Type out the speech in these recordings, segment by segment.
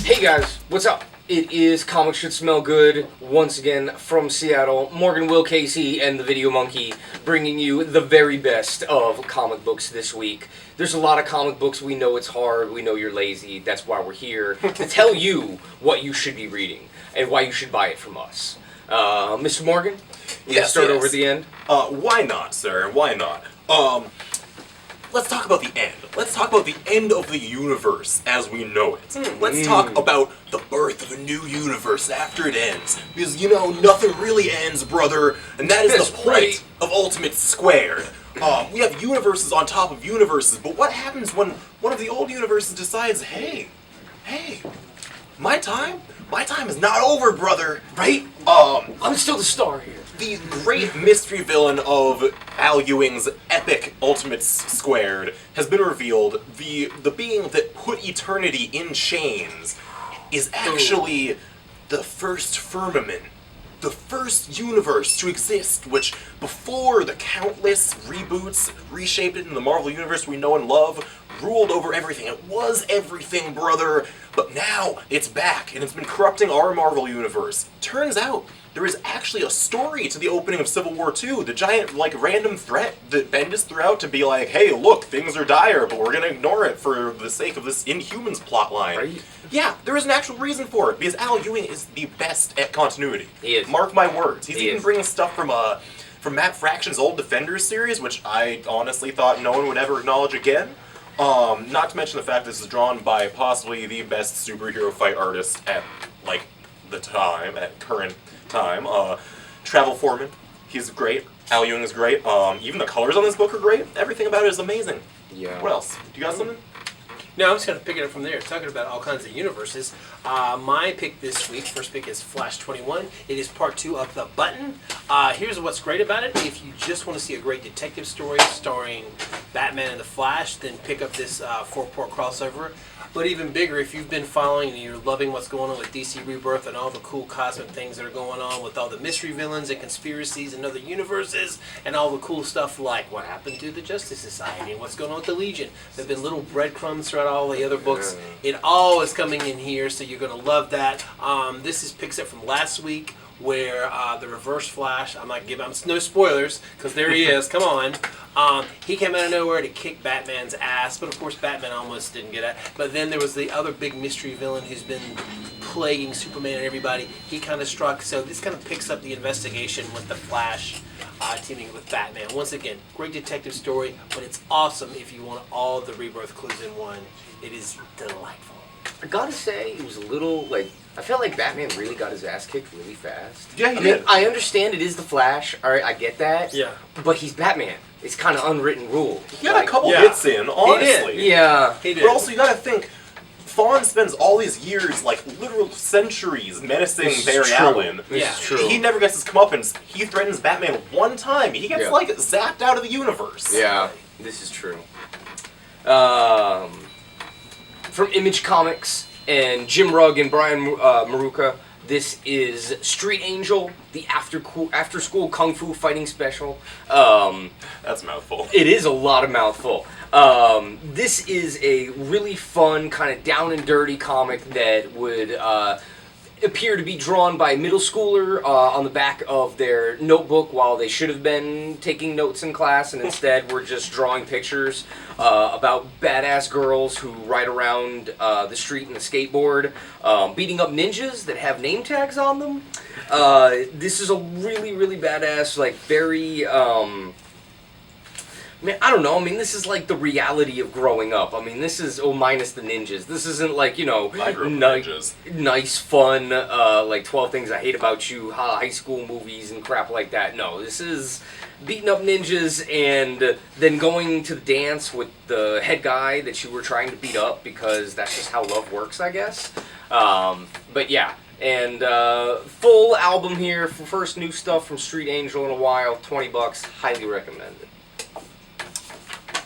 Hey guys, what's up? It is Comics Should Smell Good, once again from Seattle. Morgan Will Casey and the Video Monkey bringing you the very best of comic books this week. There's a lot of comic books, we know it's hard, we know you're lazy, that's why we're here, to tell you what you should be reading and why you should buy it from us. Mr. Morgan, you yes, start over at the end? Why not, sir? Why not? Let's talk about the end. Let's talk about the end of the universe as we know it. Let's talk about the birth of a new universe after it ends. Because, you know, nothing really ends, brother. And that is the point of Ultimate Squared. We have universes on top of universes, but what happens when one of the old universes decides, hey, my time is not over, brother, right? I'm still the star here. The great mystery villain of Al Ewing's epic Ultimate Squared has been revealed. The being that put eternity in chains is actually the first firmament, the first universe to exist, which before the countless reboots reshaped it in the Marvel Universe we know and love, ruled over everything. It was everything, brother, but now it's back, and it's been corrupting our Marvel Universe. Turns out, there is actually a story to the opening of Civil War II, the giant, random threat that Bendis threw out to be like, hey, look, things are dire, but we're gonna ignore it for the sake of this Inhumans plotline. Right. Yeah, there is an actual reason for it, because Al Ewing is the best at continuity. He is. Mark my words. He's even bringing stuff from Matt Fraction's old Defenders series, which I honestly thought no one would ever acknowledge again. Not to mention the fact this is drawn by possibly the best superhero fight artist at, current time. Travel Foreman, he's great. Al Ewing is great. Even the colors on this book are great. Everything about it is amazing. Yeah. What else? Do you got something? No, I'm just going to pick it up from there. Talking about all kinds of universes. My pick this week, first pick is Flash 21. It is part 2 of The Button. Here's what's great about it. If you just want to see a great detective story starring Batman and the Flash, then pick up this 4-part crossover. But even bigger, if you've been following and you're loving what's going on with DC Rebirth and all the cool cosmic things that are going on with all the mystery villains and conspiracies and other universes and all the cool stuff like what happened to the Justice Society and what's going on with the Legion. There have been little breadcrumbs throughout all the other books. It all is coming in here, so you're going to love that. This picks up from last week, where the Reverse Flash, I'm no spoilers, because there he is, come on. He came out of nowhere to kick Batman's ass, but of course Batman almost didn't get it. But then there was the other big mystery villain who's been plaguing Superman and everybody. He kind of struck, so this kind of picks up the investigation with the Flash teaming with Batman. Once again, great detective story, but it's awesome if you want all the Rebirth clues in one. It is delightful. I gotta say, it was a little, I felt like Batman really got his ass kicked really fast. Yeah, he did. I understand it is the Flash, alright, I get that. Yeah. But he's Batman. It's kind of unwritten rule. He got a couple hits in, honestly. He did. Yeah. He did. But also, you gotta think, Fawn spends all these years, literal centuries, menacing Barry Allen. This is true. He never gets his comeuppance. He threatens Batman one time. He gets, zapped out of the universe. Yeah, this is true. From Image Comics and Jim Rugg and Brian Maruka, this is Street Angel, the after-school kung fu fighting special. That's a mouthful. It is a lot of mouthful. This is a really fun, kind of down and dirty comic that would appear to be drawn by a middle schooler on the back of their notebook while they should have been taking notes in class, and instead we're just drawing pictures about badass girls who ride around the street in a skateboard, beating up ninjas that have name tags on them. This is a really, really badass, very... I don't know. This is like the reality of growing up. This is, minus the ninjas. This isn't like, nice, fun, 12 Things I Hate About You, high school movies and crap like that. No, this is beating up ninjas and then going to the dance with the head guy that you were trying to beat up because that's just how love works, I guess. But yeah. And full album here for first new stuff from Street Angel in a while. $20. Highly recommended.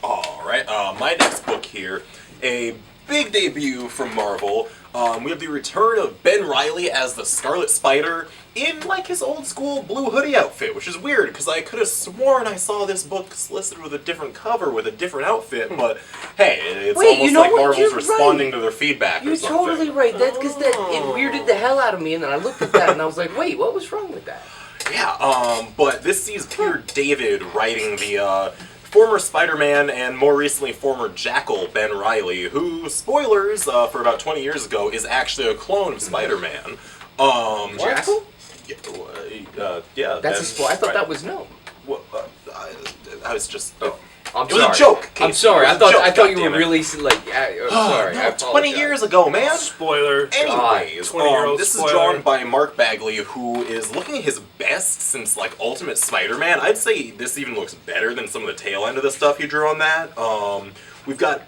Alright, my next book here, a big debut from Marvel. We have the return of Ben Reilly as the Scarlet Spider in like his old school blue hoodie outfit, which is weird because I could have sworn I saw this book listed with a different cover with a different outfit. But hey, it's almost like Marvel's responding to their feedback. You're or something. totally right. That's because it weirded the hell out of me, and then I looked at that and I was like, wait, what was wrong with that? Yeah, but this sees Peter David writing the former Spider-Man and more recently former Jackal Ben Reilly, who, spoilers, for about 20 years ago, is actually a clone of Spider-Man. Jackal? Yeah. That's a spoiler. I thought that was known. Well, I was just... I'm it was a joke. I'm sorry. I thought you were goddammit. really sorry. No, I 20 years ago, man. Spoiler. Anyways, 20-year-old this is spoiler. drawn by Mark Bagley, who is looking his best since like Ultimate Spider-Man. I'd say this even looks better than some of the tail end of the stuff he drew on that. We've got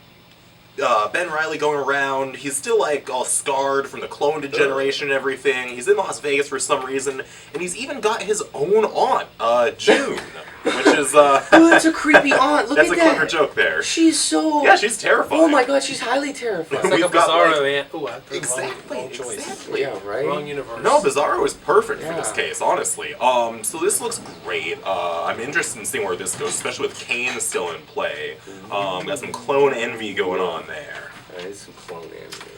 Ben Reilly going around. He's still like all scarred from the clone degeneration and everything. He's in Las Vegas for some reason, and he's even got his own aunt, June, which is Oh, that's a creepy aunt. Look that's at a that. clever joke there. She's so... Yeah, she's terrifying. Oh my god, she's highly terrifying. It's like a We've got, Bizarro, like- man. Ooh, I put Exactly, wrong choice. exactly. Yeah, right? Wrong universe. No, Bizarro is perfect for Yeah. this case, honestly. So this looks great. I'm interested in seeing where this goes, especially with Kane still in play. Got some clone envy going on there. That is some clone envy.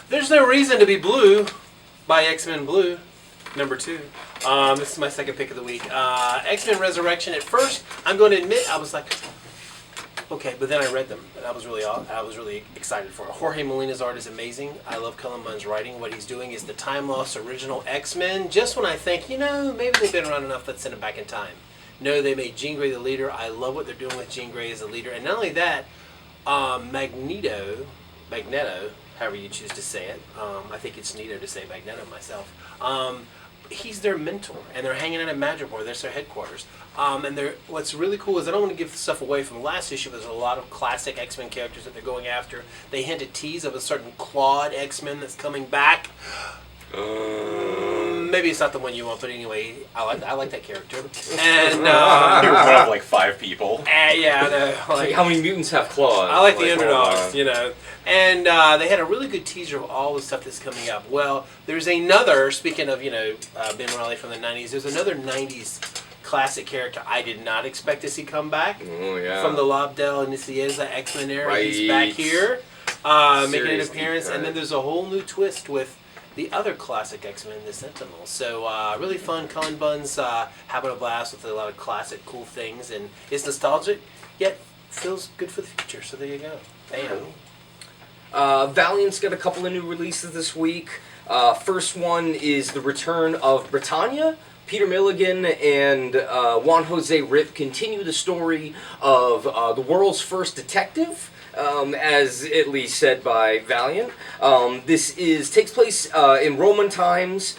There's No Reason to Be Blue by X-Men Blue, number 2. This is my second pick of the week. X-Men Resurrection. At first, I'm going to admit, I was like, okay, but then I read them, and I was really excited for it. Jorge Molina's art is amazing. I love Cullen Bunn's writing. What he's doing is the time-lost original X-Men. Just when I think, maybe they've been around enough, let's send them back in time. No, they made Jean Grey the leader. I love what they're doing with Jean Grey as a leader. And not only that, Magneto, however you choose to say it. I think it's neater to say Magneto myself. He's their mentor, and they're hanging out at Madripoor. That's their headquarters. And what's really cool is I don't want to give stuff away from the last issue, but there's a lot of classic X-Men characters that they're going after. They hint a tease of a certain Claude X-Men that's coming back. Maybe it's not the one you want, but anyway, I like that character. And You're one of like 5 people. yeah, I know. Like, how many mutants have claws? I like the underdogs, And they had a really good teaser of all the stuff that's coming up. Well, there's another, speaking of, Ben Reilly from the 90s, there's another 90s classic character I did not expect to see come back. Oh, yeah. From the Lobdell and Nicieza X-Men era. Right. He's back here, making an Seriously, appearance. And right. then there's a whole new twist with the other classic X-Men, the Sentinels. So really fun. Cullen Bunn's having a blast with a lot of classic cool things. And it's nostalgic, yet feels good for the future. So there you go. Bam. Valiant's got a couple of new releases this week. First one is the return of Britannia. Peter Milligan and Juan Jose Rip continue the story of the world's first detective, as at least said by Valiant. This takes place in Roman times,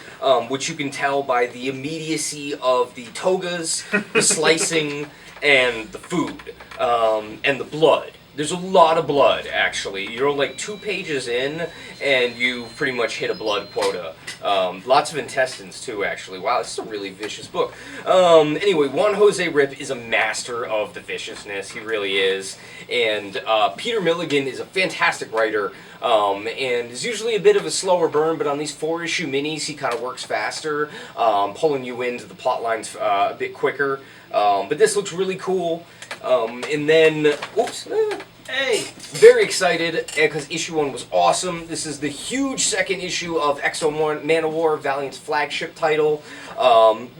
which you can tell by the immediacy of the togas, the slicing, and the food, and the blood. There's a lot of blood, actually. You're like 2 pages in, and you pretty much hit a blood quota. Lots of intestines, too, actually. Wow, this is a really vicious book. Anyway, Juan Jose Rip is a master of the viciousness. He really is. And Peter Milligan is a fantastic writer, and is usually a bit of a slower burn, but on these 4-issue minis, he kind of works faster, pulling you into the plot lines a bit quicker. But this looks really cool. And then, Hey! Very excited because issue 1 was awesome. This is the huge second issue of X-O Man of War, Valiant's flagship title,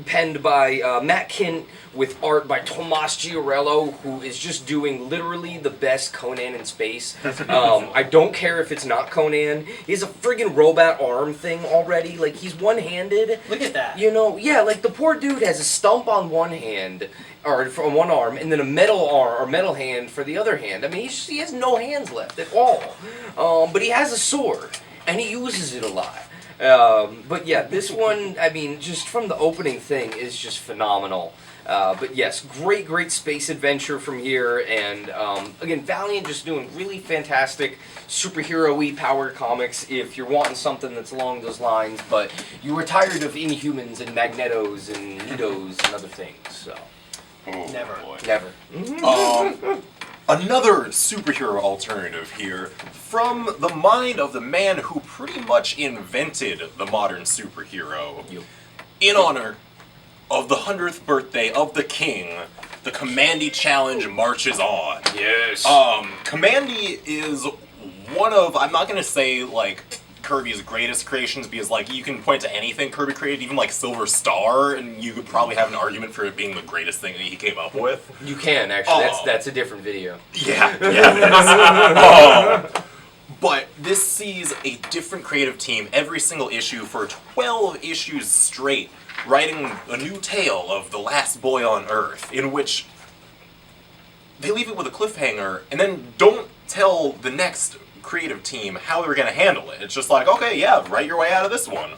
penned by Matt Kint with art by Tomas Giorello, who is just doing literally the best Conan in space. I don't care if it's not Conan. He has a friggin' robot arm thing already. Like, he's one-handed. Look at that. Yeah, like the poor dude has a stump on one hand, or from one arm, and then a metal arm or metal hand for the other hand. I mean, he has no hands left at all. But he has a sword, and he uses it a lot. But yeah, this one, I mean, just from the opening thing is just phenomenal. But yes, great space adventure from here, and again, Valiant just doing really fantastic superhero-y powered comics if you're wanting something that's along those lines, but you were tired of Inhumans and Magnetos and Nidos and other things, so. Oh, Never. boy. Never. Another superhero alternative here from the mind of the man who pretty much invented the modern superhero. In honor of the 100th birthday of the king, the Kamandi Challenge marches on. Yes. Kamandi is one of, I'm not going to say, like, Kirby's greatest creations, because, like, you can point to anything Kirby created, even, like, Silver Star, and you could probably have an argument for it being the greatest thing that he came up with. You can, actually. That's a different video. Yeah, it is. But this sees a different creative team every single issue for 12 issues straight, writing a new tale of the last boy on Earth, in which they leave it with a cliffhanger, and then don't tell the next creative team how they're going to handle it. It's just like, okay, yeah, write your way out of this one.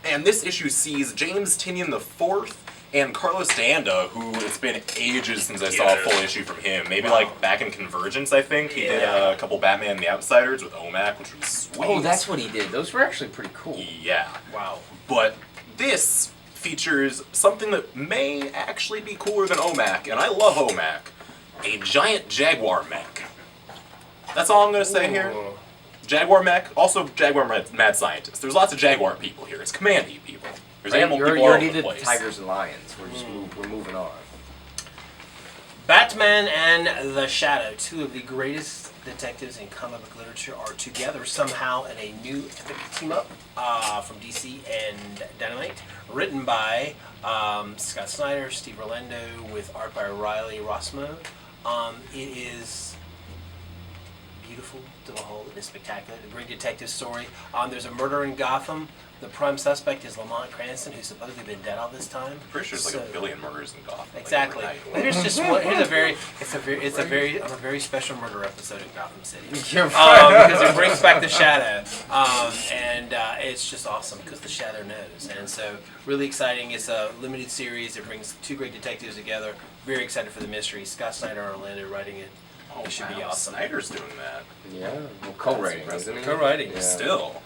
And this issue sees James Tynion IV and Carlos D'Anda, who it's been ages since I saw a full issue from him. Maybe like back in Convergence, I think. He did a couple Batman and the Outsiders with OMAC, which was sweet. Oh, that's what he did. Those were actually pretty cool. Yeah. Wow. But this features something that may actually be cooler than OMAC, and I love OMAC. A giant Jaguar mech. That's all I'm going to say here. Jaguar mech, also Jaguar mad scientist. There's lots of Jaguar people here. It's Kamandi people. There's animal people all over the place. Tigers and lions. We're moving on. Batman and the Shadow, two of the greatest detectives in comic book literature, are together somehow in a new epic team-up from DC and Dynamite, written by Scott Snyder, Steve Orlando, with art by Riley Rossmo. It is beautiful to behold. It is spectacular. A great detective story. There's a murder in Gotham. The prime suspect is Lamont Cranston, who's supposedly been dead all this time. I'm pretty sure there's like a billion murders in Gotham. Exactly. Like, Here's just one. Here's a very special murder episode in Gotham City. Because it brings back the Shadow, and it's just awesome because the Shadow knows, and so really exciting. It's a limited series. It brings two great detectives together. Very excited for the mystery. Scott Snyder and Orlando writing it. It should be awesome. Snyder's doing that. Yeah. Well, co-writing, isn't he? Co-writing. Yeah. Still.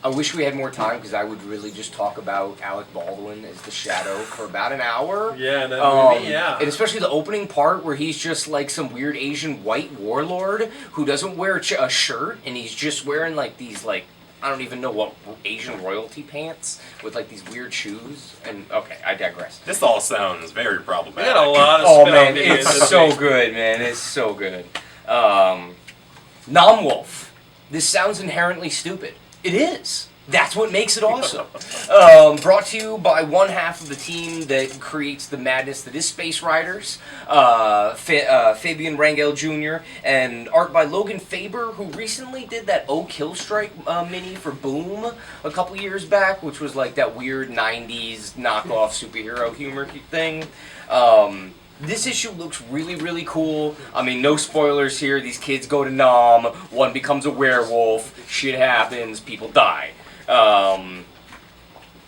I wish we had more time because I would really just talk about Alec Baldwin as the Shadow for about an hour. Yeah, that movie, yeah. And especially the opening part where he's just like some weird Asian white warlord who doesn't wear a shirt and he's just wearing like these like, I don't even know what, Asian royalty pants with like these weird shoes. And okay, I digress. This all sounds very problematic. We got a lot of man, it's so good, man. It's so good. Namwolf. This sounds inherently stupid. It is. That's what makes it awesome. Brought to you by one half of the team that creates the madness that is Space Riders, Fabian Rangel Jr., and art by Logan Faber, who recently did that Oh Kill Strike mini for Boom a couple years back, which was like that weird 90s knockoff superhero humor thing. This issue looks really, really cool. I mean, no spoilers here. These kids go to Nam. One becomes a werewolf. Shit happens. People die. Oh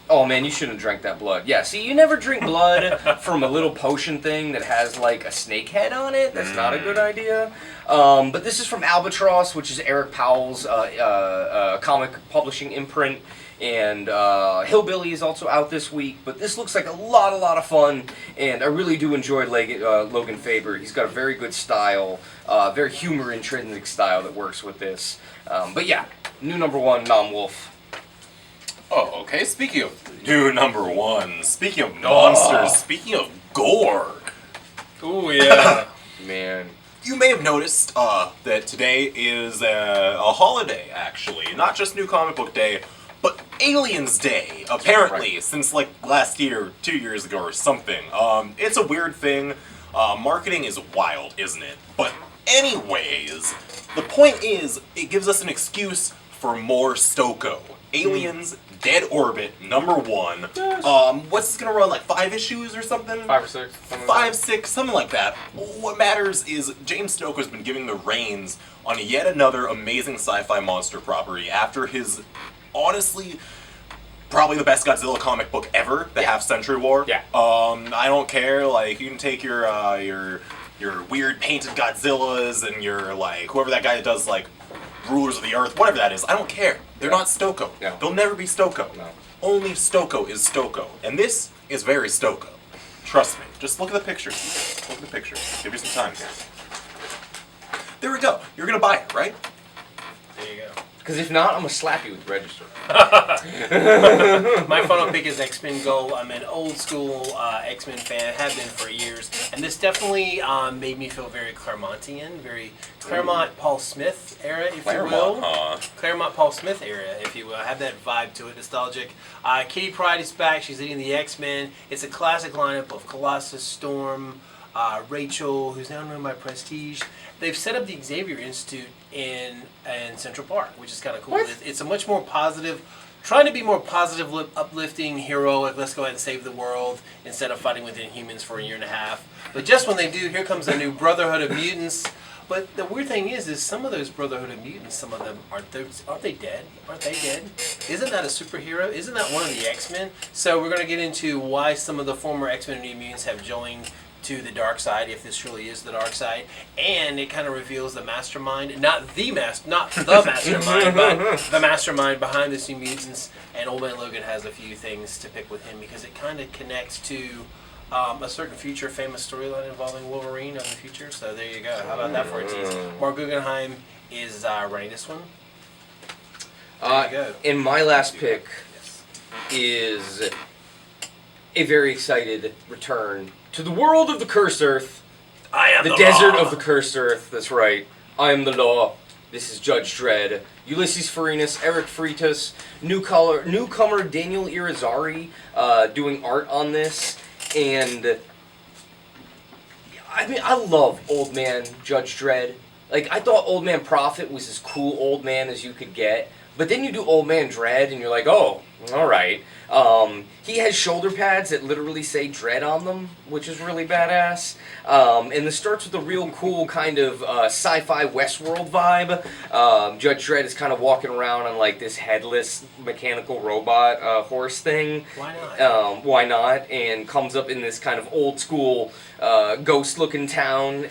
man, you shouldn't have drank that blood. Yeah, see, you never drink blood from a little potion thing that has like a snake head on it. That's not a good idea. But this is from Albatross, which is Eric Powell's comic publishing imprint. And Hillbilly is also out this week, but this looks like a lot of fun, and I really do enjoy Logan Faber. He's got a very good style, very humor-intrinsic style that works with this. But yeah, new number one, Namwolf. Oh, okay. Speaking of new number one, speaking of monsters, speaking of gore. Ooh, yeah. Man. You may have noticed that today is a holiday, actually. Not just New Comic Book Day, but Aliens Day, apparently, since like last year, 2 years ago or something. It's a weird thing. Marketing is wild, isn't it? But anyways, the point is, it gives us an excuse for more Stokoe. Aliens, Dead Orbit, number one. What's this gonna run, like 5 issues or something? 5 or 6. 5, 6, something like that. What matters is James Stokoe's been giving the reins on yet another amazing sci-fi monster property after his, honestly, probably the best Godzilla comic book ever, The Half-Century War. Yeah. I don't care, like, you can take your weird painted Godzillas and your, like, whoever that guy that does, like, Rulers of the Earth, whatever that is, I don't care. They're not Stokoe. No. They'll never be Stokoe. No. Only Stokoe is Stokoe. And this is very Stokoe. Trust me. Just look at the pictures. Look at the pictures. Give you some time here. There we go. You're gonna buy it, right? There you go. Because if not, I'm gonna slap you with the register. My final pick is X-Men Go. I'm an old school X-Men fan, have been for years, and this definitely made me feel very Claremontian, very Claremont Paul Smith era, if you will. Claremont Paul Smith era, if you will. Have that vibe to it, nostalgic. Kitty Pryde is back. She's leading the X-Men. It's a classic lineup of Colossus, Storm, Rachel, who's now known by Prestige. They've set up the Xavier Institute in Central Park, which is kind of cool. It's a much more positive, trying to be more positive, uplifting, heroic, let's go ahead and save the world instead of fighting with Inhumans for a year and a half. But just when they do, here comes a new Brotherhood of Mutants. But the weird thing is some of those Brotherhood of Mutants, some of them, aren't they dead? Aren't they dead? Isn't that a superhero? Isn't that one of the X-Men? So we're going to get into why some of the former X-Men and New Mutants have joined to the dark side, if this truly is the dark side, and it kind of reveals the mastermind, not the mastermind, but the mastermind behind this New Mutants. And Old Man Logan has a few things to pick with him because it kind of connects to a certain future famous storyline involving Wolverine in the future. So there you go. How about that for a tease? Mark Guggenheim is running this one. There you go. And my last pick is a very excited return to the world of the Cursed Earth. I am the desert of the Cursed Earth. That's right. I am the law. This is Judge Dredd. Ulysses Farinas, Eric Freitas, newcomer Daniel Irizarry doing art on this. And I mean, I love Old Man Judge Dredd. Like, I thought Old Man Prophet was as cool old man as you could get. But then you do Old Man Dredd, and you're like, oh, all right. He has shoulder pads that literally say Dredd on them, which is really badass. And this starts with a real cool kind of sci-fi Westworld vibe. Judge Dredd is kind of walking around on like this headless mechanical robot horse thing. Why not? Why not? And comes up in this kind of old school ghost-looking town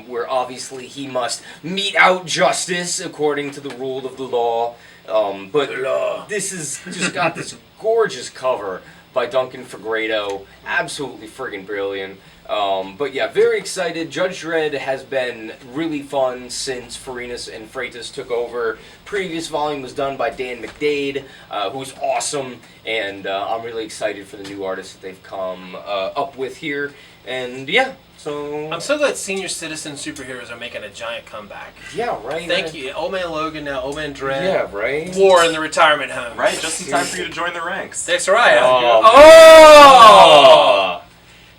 where obviously he must mete out justice according to the rule of the law. But this has just got this gorgeous cover by Duncan Fegredo. Absolutely friggin' brilliant. But yeah, very excited. Judge Dredd has been really fun since Farinas and Freitas took over. Previous volume was done by Dan McDade, who's awesome. And I'm really excited for the new artists that they've come up with here. And yeah. So I'm so glad senior citizen superheroes are making a giant comeback. Yeah, right. Thank you. Old Man Logan now, Old Man Dredd. Yeah, right. War in the retirement home. Right, just in time for you to join the ranks. That's right. Oh!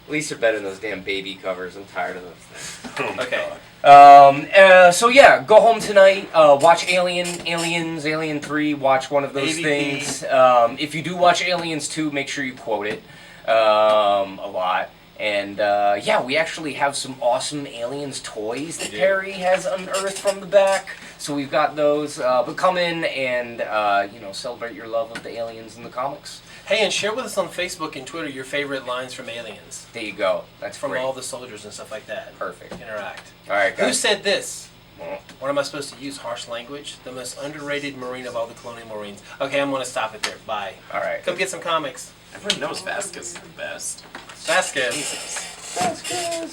At least they're better than those damn baby covers. I'm tired of those things. Okay. So yeah, go home tonight, watch Aliens, Alien 3, watch one of those things. If you do watch Aliens 2, make sure you quote it a lot. And yeah, we actually have some awesome Aliens toys that Perry has unearthed from the back. So we've got those. But come in and celebrate your love of the aliens in the comics. Hey, and share with us on Facebook and Twitter your favorite lines from Aliens. There you go. That's from great. all the soldiers and stuff like that. Perfect. Interact. All right, guys. Who said this? What am I supposed to use? Harsh language? The most underrated Marine of all the Colonial Marines. Okay, I'm going to stop it there. Bye. All right. Come get some comics. Everyone knows Vasquez is the best. Vasquez. Vasquez.